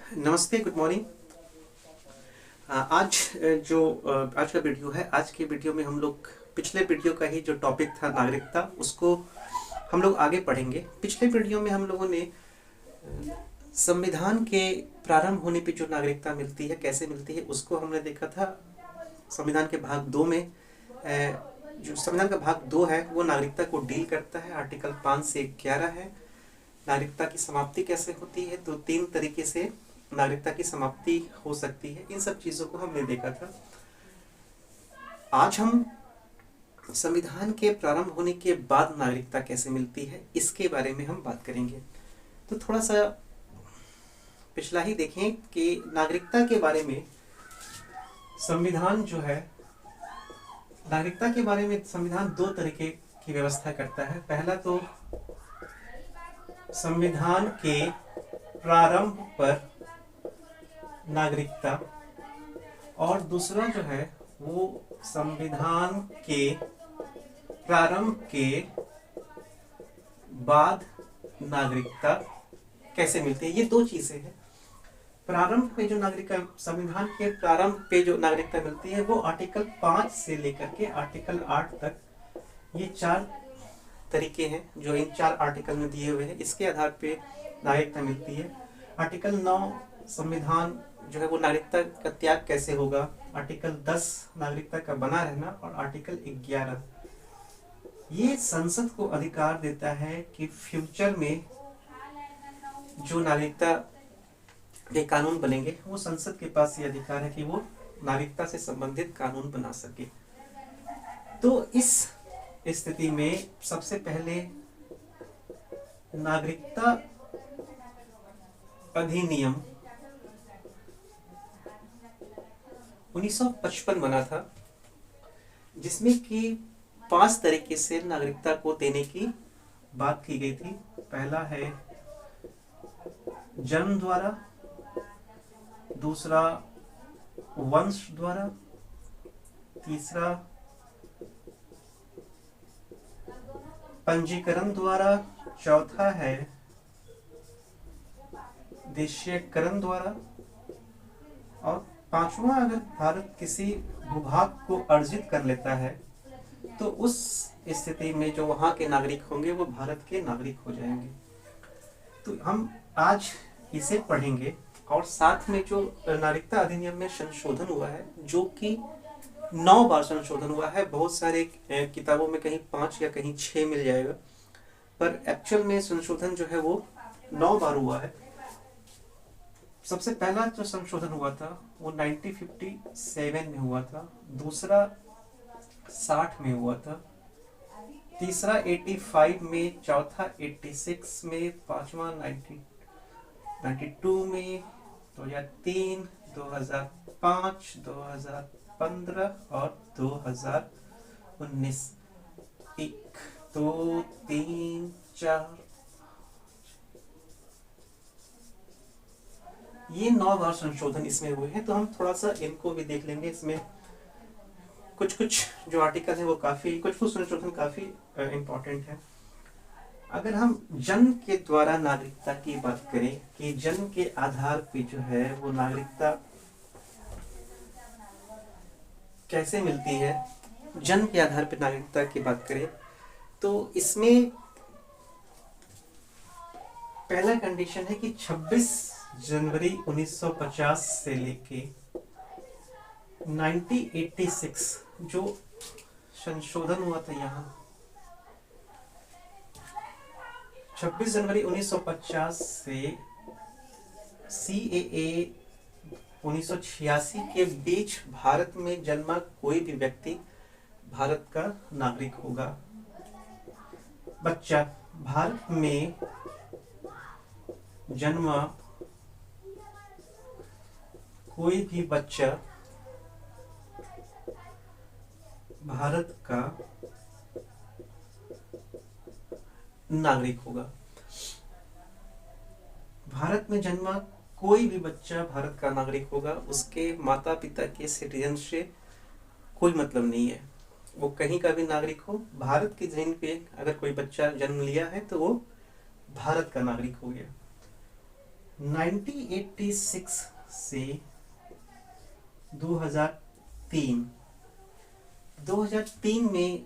नमस्ते, good morning. आज आज का वीडियो है। आज के वीडियो में हम लोग पिछले वीडियो का ही जो टॉपिक था नागरिकता, उसको हम लोग आगे पढ़ेंगे। पिछले वीडियो में हम लोगों ने संविधान के प्रारंभ होने पे जो नागरिकता मिलती है, कैसे मिलती है, उसको हमने देखा था। संविधान के भाग 2 में जो संविधान का भाग 2 है वो नागरिकता को डील करता है। आर्टिकल 5 से 11 है। नागरिकता की समाप्ति कैसे होती है, तो 3 तरीके से नागरिकता की समाप्ति हो सकती है। इन सब चीज़ों को हमने देखा था। आज हम संविधान के प्रारंभ होने के बाद नागरिकता कैसे मिलती है, इसके बारे में हम बात करेंगे। तो थोड़ा सा पिछला ही देखें कि नागरिकता के बारे में संविधान जो है, नागरिकता के बारे में संविधान 2 तरीके की व्यवस्था करता है। पहला तो संविधान के प्रारंभ पर नागरिकता, और दूसरा जो है वो संविधान के प्रारंभ के बाद नागरिकता कैसे मिलती है। ये 2 चीजें हैं। प्रारंभ पे जो नागरिकता, संविधान के प्रारंभ पे जो नागरिकता मिलती है वो आर्टिकल 5 से लेकर के आर्टिकल 8 तक, ये 4 तरीके हैं जो इन 4 आर्टिकल में दिए हुए हैं। इसके आधार पे नागरिकता मिलती है। आर्टिकल 9 संविधान जो है वो नागरिकता का त्याग कैसे होगा। आर्टिकल 10 नागरिकता का बना रहना, और आर्टिकल 11 ये संसद को अधिकार देता है कि फ्यूचर में जो नागरिकता के कानून बनेंगे वो संसद के पास ये अधिकार है कि वो नागरिकता से संबंधित कानून बना सके। तो इस स्थिति में सबसे पहले नागरिकता अधिनियम 1955 बना था, जिसमें कि 5 तरीके से नागरिकता को देने की बात की गई थी। पहला है जन्म द्वारा, दूसरा वंश द्वारा, तीसरा पंजीकरण द्वारा, चौथा है देशीयकरण द्वारा, और 5वां अगर भारत किसी भूभाग को अर्जित कर लेता है तो उस स्थिति में जो वहां के नागरिक होंगे वो भारत के नागरिक हो जाएंगे। तो हम आज इसे पढ़ेंगे, और साथ में जो नागरिकता अधिनियम में संशोधन हुआ है, जो कि 9 बार संशोधन हुआ है। बहुत सारे किताबों में कहीं 5 या कहीं 6 मिल जाएगा, पर एक्चुअल में संशोधन जो है वो 9 बार हुआ है। सबसे पहला जो संशोधन हुआ था वो 1957 में हुआ था, दूसरा 60 में हुआ था, तीसरा 85 में, चौथा 86 में, पांचवा 92 में, 2003, 2005, 2015 और 2019। 1 2 3 4, ये 9 बार संशोधन इसमें हुए हैं। तो हम थोड़ा सा इनको भी देख लेंगे। इसमें कुछ जो आर्टिकल है वो काफी, कुछ संशोधन काफी इम्पोर्टेंट है। अगर हम जन्म के द्वारा नागरिकता की बात करें कि जन्म के आधार पे जो है वो नागरिकता कैसे मिलती है, जन्म के आधार पे नागरिकता की बात करें तो इसमें पहला कंडीशन है कि 26 जनवरी 1950 से लेके 1986 जो संशोधन हुआ था, यहाँ 26 जनवरी 1950 से CAA 1986 के बीच भारत में जन्मा कोई भी व्यक्ति भारत का नागरिक होगा। बच्चा, भारत में जन्मा कोई भी बच्चा भारत का नागरिक होगा। भारत में जन्मा कोई भी बच्चा भारत का नागरिक होगा। उसके माता पिता के सिटीजन से कोई मतलब नहीं है, वो कहीं का भी नागरिक हो। भारत की जमीन पे अगर कोई बच्चा जन्म लिया है तो वो भारत का नागरिक हो गया। 1986 से 2003 2003 में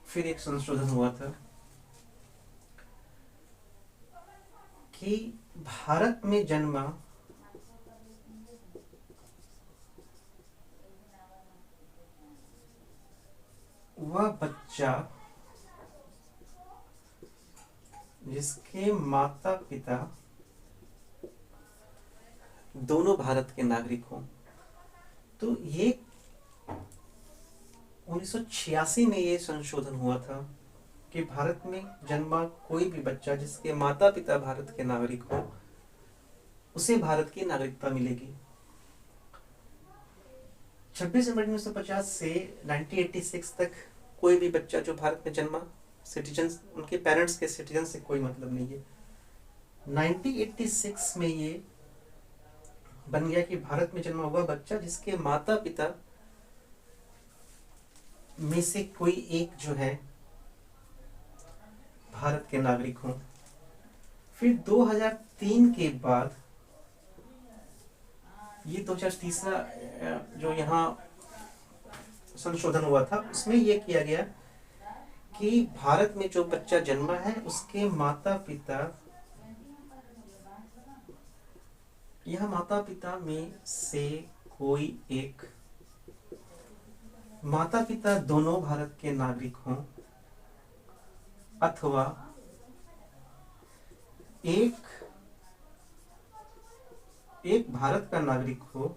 फिर एक संशोधन हुआ था कि भारत में जन्मा वह बच्चा जिसके माता पिता दोनों भारत के नागरिक हों। तो ये 1986 में ये संशोधन हुआ था कि भारत में जन्मा कोई भी बच्चा जिसके माता पिता भारत के नागरिक हो उसे भारत की नागरिकता मिलेगी। 26 जनवरी 1950 से 1986 तक कोई भी बच्चा जो भारत में जन्मा सिटीजन, उनके पेरेंट्स के सिटीजन से कोई मतलब नहीं है। 1986 में ये बन गया कि भारत में जन्मा हुआ बच्चा जिसके माता पिता में से कोई एक जो है भारत के नागरिक हों। फिर 2003 के बाद ये 2003 जो यहाँ संशोधन हुआ था उसमें यह किया गया कि भारत में जो बच्चा जन्मा है उसके माता पिता, यह माता पिता में से कोई एक, माता पिता दोनों भारत के नागरिक हों अथवा एक भारत का नागरिक हो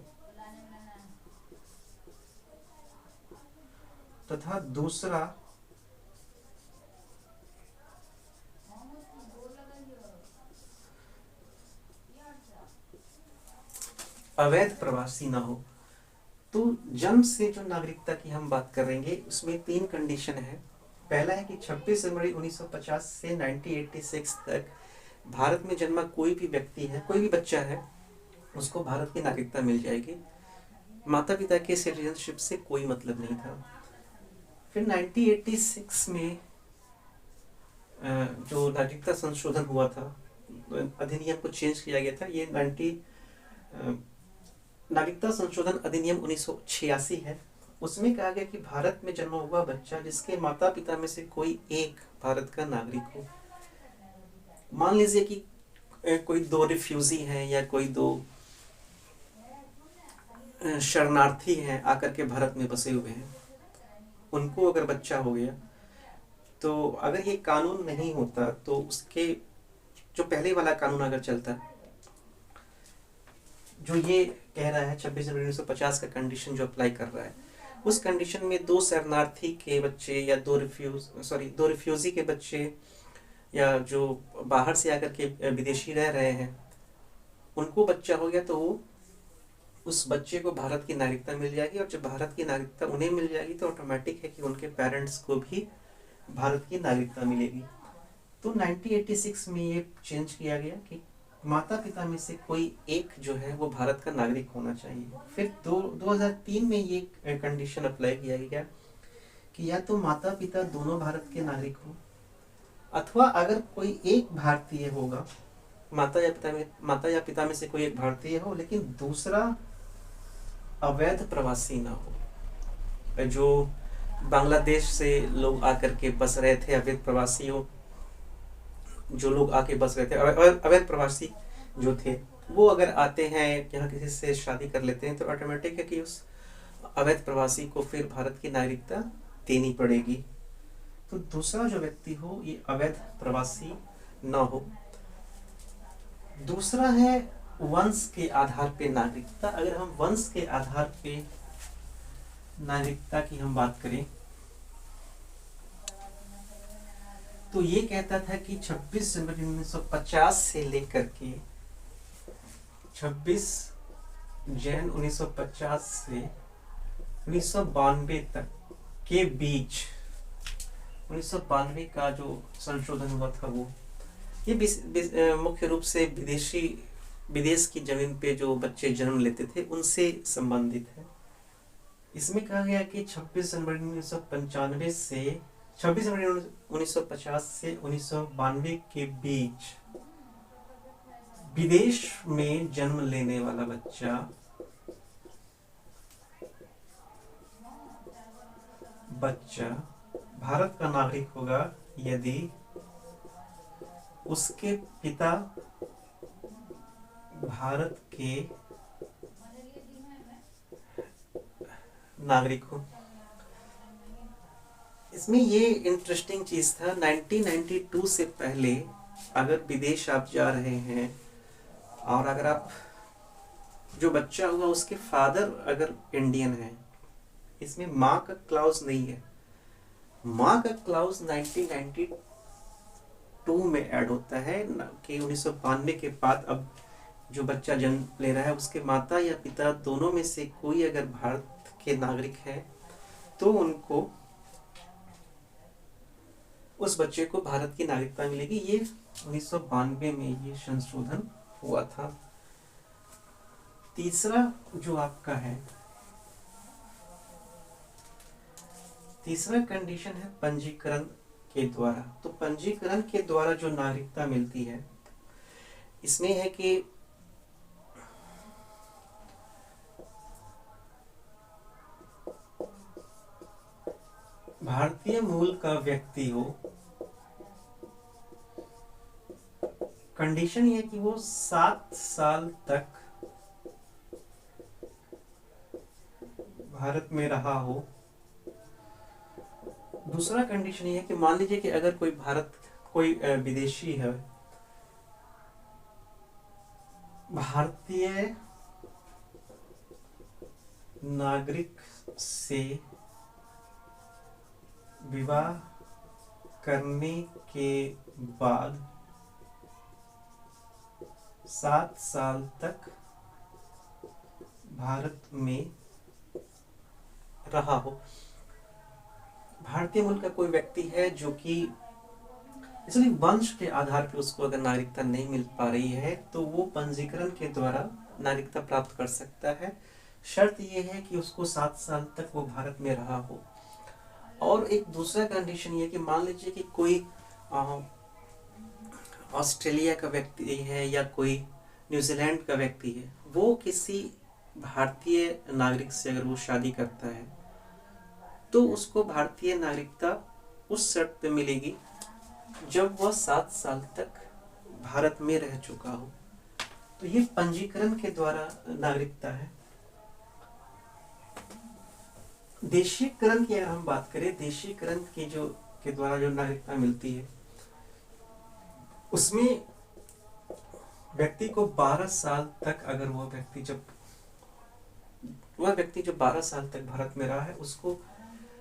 तथा दूसरा अवैध प्रवासी ना हो। तो जन्म से जो नागरिकता की हम बात करेंगे उसमें 3 कंडीशन है। पहला है कि 26 जनवरी 1950 से 1986 तक भारत में जन्मा कोई भी व्यक्ति है, कोई भी बच्चा है, उसको भारत की नागरिकता मिल जाएगी। माता पिता के सिटीजनशिप से कोई मतलब नहीं था। फिर 1986 में जो नागरिकता संशोधन हुआ था, अधिनियम को चेंज किया गया था। ये नागरिकता संशोधन अधिनियम 1986 है। उसमें कहा गया कि भारत में जन्मा हुआ बच्चा जिसके माता पिता में से कोई एक भारत का नागरिक हो। मान लीजिए कि कोई 2 रिफ्यूजी हैं या कोई 2 शरणार्थी हैं आकर के भारत में बसे हुए हैं, उनको अगर बच्चा हो गया तो अगर ये कानून नहीं होता तो उसके जो पहले वाला कानून अगर चलता, जो ये कह रहा है 26 जनवरी 1950 का कंडीशन जो अप्लाई कर रहा है, उस कंडीशन में 2 शरणार्थी के बच्चे या 2 रिफ्यूजी के बच्चे या जो बाहर से आकर के विदेशी रह रहे हैं उनको बच्चा हो गया तो वो उस बच्चे को भारत की नागरिकता मिल जाएगी। और जब भारत की नागरिकता उन्हें मिल जाएगी तो ऑटोमेटिक है कि उनके पेरेंट्स को भी भारत की नागरिकता मिलेगी। तो 1986 में ये चेंज किया गया कि माता पिता में से कोई एक जो है वो भारत का नागरिक होना चाहिए। फिर 2003 में ये कंडीशन अप्लाई किया गया कि या तो माता पिता दोनों भारत के नागरिक हो अथवा अगर कोई एक भारतीय होगा, माता या पिता में से कोई एक भारतीय हो लेकिन दूसरा अवैध प्रवासी ना हो। जो बांग्लादेश से लोग आकर के बस रहे थे, अवैध प्रवासी हो, जो लोग आके बस रहे थे, अवैध प्रवासी जो थे वो अगर आते हैं यहाँ किसी से शादी कर लेते हैं तो ऑटोमेटिक है कि उस अवैध प्रवासी को फिर भारत की नागरिकता देनी पड़ेगी। तो दूसरा जो व्यक्ति हो ये अवैध प्रवासी ना हो। दूसरा है वंश के आधार पे नागरिकता। अगर हम वंश के आधार पे नागरिकता की हम बात करें तो ये कहता था कि 26 जनवरी 1950 से लेकर के 26 जैन 1950 से 1992 तक के बीच, 1992 का जो संशोधन हुआ था वो ये मुख्य रूप से विदेश की जमीन पे जो बच्चे जन्म लेते थे उनसे संबंधित है। इसमें कहा गया कि 26 जनवरी 1995 से 26 जनवरी 1950 से 1992 के बीच विदेश में जन्म लेने वाला बच्चा भारत का नागरिक होगा यदि उसके पिता भारत के नागरिक हो। इसमें ये इंटरेस्टिंग चीज था, 1992 से पहले अगर विदेश आप जा रहे हैं और अगर आप जो बच्चा हुआ उसके फादर अगर इंडियन है, इसमें माँ का क्लाउज नहीं है। माँ का क्लाउज 1992 में ऐड होता है कि 1992 के बाद अब जो बच्चा जन्म ले रहा है उसके माता या पिता दोनों में से कोई अगर भारत के नागरिक है तो उनको उस बच्चे को भारत की नागरिकता मिलेगी। ये 1992 में ये संशोधन हुआ था। तीसरा जो आपका है, तीसरा कंडीशन है पंजीकरण के द्वारा। तो पंजीकरण के द्वारा जो नागरिकता मिलती है इसमें है कि भारतीय मूल का व्यक्ति हो। कंडीशन ये है कि वो 7 साल तक भारत में रहा हो। दूसरा कंडीशन ये है कि मान लीजिए कि अगर कोई विदेशी है, भारतीय नागरिक से विवाह करने के बाद 7 साल तक भारत में रहा हो। भारतीय मूल का कोई व्यक्ति है जो कि इसलिए वंश के आधार पर उसको अगर नागरिकता नहीं मिल पा रही है तो वो पंजीकरण के द्वारा नागरिकता प्राप्त कर सकता है। शर्त ये है कि उसको 7 साल तक वो भारत में रहा हो। और एक दूसरा कंडीशन ये कि मान लीजिए कि कोई ऑस्ट्रेलिया का व्यक्ति है या कोई न्यूजीलैंड का व्यक्ति है, वो किसी भारतीय नागरिक से अगर वो शादी करता है तो उसको भारतीय नागरिकता उस शर्त पे मिलेगी जब वह 7 साल तक भारत में रह चुका हो। तो ये पंजीकरण के द्वारा नागरिकता है। देशीकरण की अगर हम बात करें, देशीकरण के द्वारा जो नागरिकता मिलती है उसमें व्यक्ति को 12 साल तक अगर वह व्यक्ति जब 12 साल तक भारत में रहा है उसको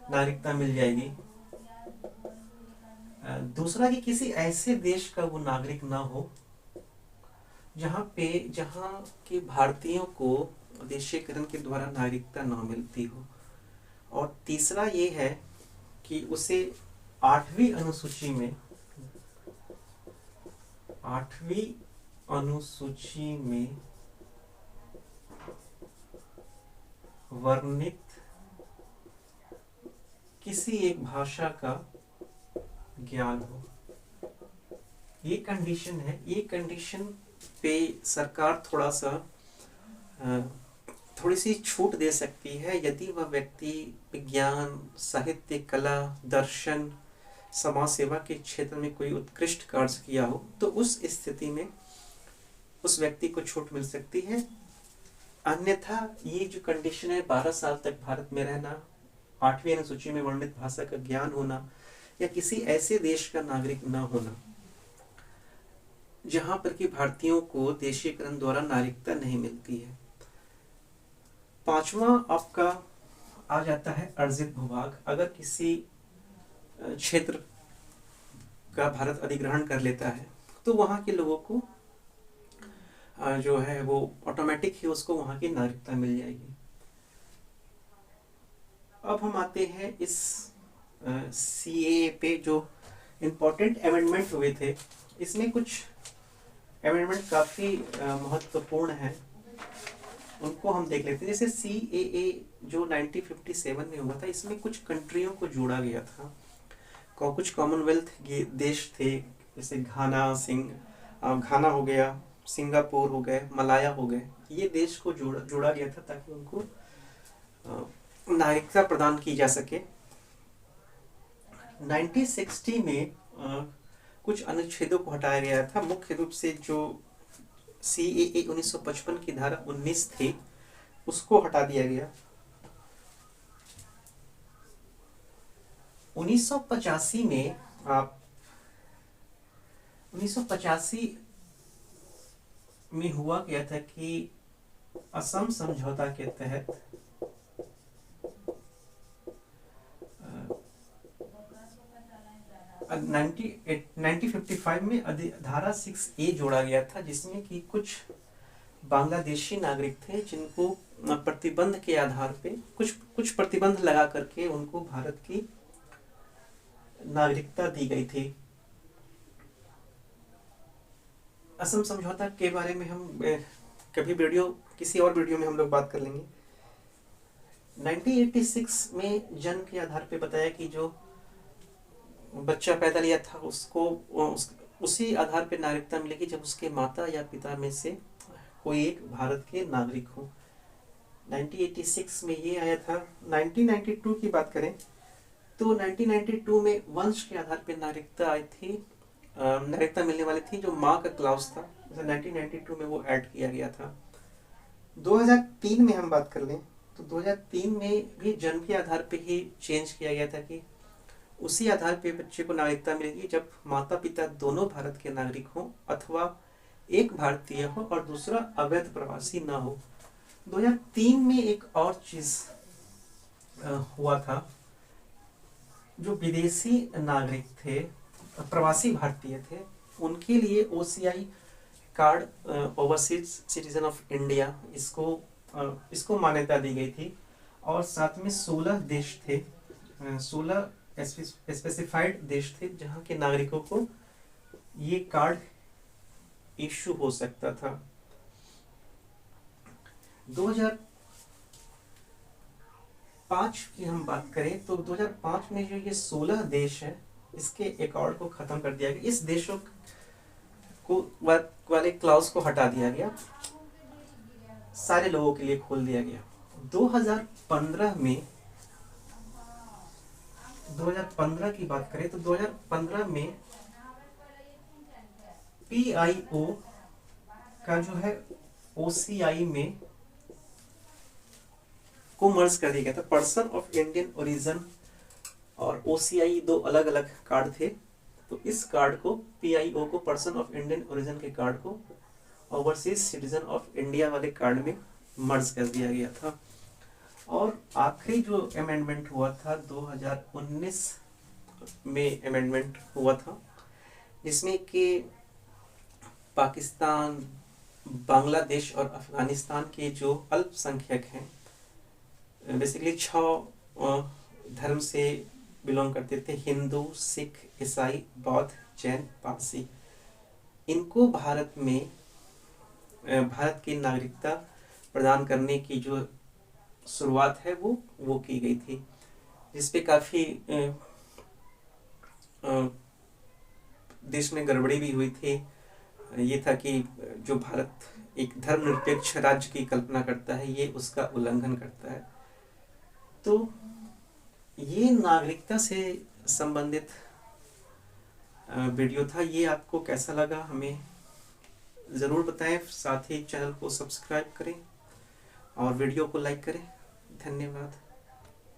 नागरिकता मिल जाएगी। दूसरा कि किसी ऐसे देश का वो नागरिक ना हो जहाँ के भारतीयों को देशीकरण के द्वारा नागरिकता ना मिलती हो। और तीसरा ये है कि उसे 8वीं अनुसूची में वर्णित किसी एक भाषा का ज्ञान हो। ये कंडीशन है। ये कंडीशन पे सरकार थोड़ी सी छूट दे सकती है यदि वह व्यक्ति विज्ञान, साहित्य, कला, दर्शन, समाज सेवा के क्षेत्र में कोई उत्कृष्ट कार्य किया हो तो उस स्थिति में उस व्यक्ति को छूट मिल सकती है। अन्यथा ये जो कंडीशन है 12 साल तक भारत में रहना, 8वीं अनुसूची में वर्णित भाषा का ज्ञान होना या किसी ऐसे देश का नागरिक न होना जहां पर कि भारतीयों को देशीकरण द्वारा नागरिकता नहीं मिलती है। 5वां आपका आ जाता है अर्जित भूभाग। अगर किसी क्षेत्र का भारत अधिग्रहण कर लेता है तो वहां के लोगों को जो है वो ऑटोमेटिक ही उसको वहां की नागरिकता मिल जाएगी। अब हम आते हैं इस सीएए पे जो इम्पोर्टेंट अमेंडमेंट हुए थे। इसमें कुछ अमेंडमेंट काफी महत्वपूर्ण है, उनको हम देख लेते हैं। जैसे सीएए जो 1957 में हुआ था, इसमें कुछ कंट्रियों को जोड़ा गया था। कुछ कॉमनवेल्थ देश थे, जैसे घाना हो गया, सिंगापुर हो गए, मलाया हो गए, ये देश को जोड़ा गया था ताकि उनको नागरिकता प्रदान की जा सके। 1960 में कुछ अनुच्छेदों को हटाया गया था। मुख्य रूप से जो CAA 1955 की धारा 19 थी उसको हटा दिया गया। 1985 में 1985 में हुआ क्या था कि असम समझौता के तहत 1955 में धारा 6A जोड़ा गया था, जिसमें कि कुछ बांग्लादेशी नागरिक थे जिनको प्रतिबंध के आधार पे कुछ प्रतिबंध लगा करके उनको भारत की नागरिकता दी गई थी। असम समझौता के बारे में हम कभी किसी और वीडियो में हम लोग बात कर लेंगे। 1986 में जन्म के आधार पे बताया कि जो बच्चा पैदा लिया था उसको उसी आधार पे नागरिकता मिलेगी जब उसके माता या पिता में से कोई एक भारत के नागरिक हो। 1986 में ये आया था। 1992 की बात करें तो 1992 में वंश के आधार पे नागरिकता आई थी, नागरिकता मिलने वाली थी, जो माँ का क्लाउज था, 1992 में वो ऐड किया गया था। 2003 में हम बात कर लें तो 2003 में भी जन्म के आधार पे ही चेंज किया गया था कि उसी आधार पे बच्चे को नागरिकता मिलेगी जब माता पिता दोनों भारत के नागरिक हों अथवा एक भारतीय हो और दूसरा अवैध प्रवासी ना हो। 2003 में एक और चीज हुआ था, जो विदेशी नागरिक थे, प्रवासी भारतीय थे, उनके लिए OCI card, overseas citizen of India, इसको मान्यता दी गई थी। और साथ में 16 देश थे, 16 स्पेसिफाइड देश थे जहां के नागरिकों को ये कार्ड इश्यू हो सकता था। 2005 की हम बात करें तो 2005 में जो ये 16 देश है, इसके अकॉर्ड को खत्म कर दिया गया। इस देशों को वाले क्लाउज को हटा दिया गया, सारे लोगों के लिए खोल दिया गया। 2015 की बात करें तो 2015 में PIO का जो है OCI में को मर्ज कर दिया गया था। पर्सन ऑफ इंडियन ओरिजिन और OCI दो अलग अलग कार्ड थे, तो इस कार्ड को PIO को, पर्सन ऑफ इंडियन ओरिजिन के कार्ड को ओवरसीज सिटीजन ऑफ इंडिया वाले कार्ड में मर्ज कर दिया गया था। और आखिरी जो अमेंडमेंट हुआ था 2019 में अमेंडमेंट हुआ था, जिसमें कि पाकिस्तान, बांग्लादेश और अफगानिस्तान के जो अल्पसंख्यक हैं, बेसिकली 6 धर्म से बिलोंग करते थे, हिंदू, सिख, ईसाई, बौद्ध, जैन, पारसी, इनको भारत की नागरिकता प्रदान करने की जो शुरुआत है वो की गई थी, जिसपे काफ़ी देश में गड़बड़ी भी हुई थी। ये था कि जो भारत एक धर्मनिरपेक्ष राज्य की कल्पना करता है, ये उसका उल्लंघन करता है। तो ये नागरिकता से संबंधित वीडियो था। ये आपको कैसा लगा हमें ज़रूर बताएं, साथ ही चैनल को सब्सक्राइब करें और वीडियो को लाइक करें। धन्यवाद।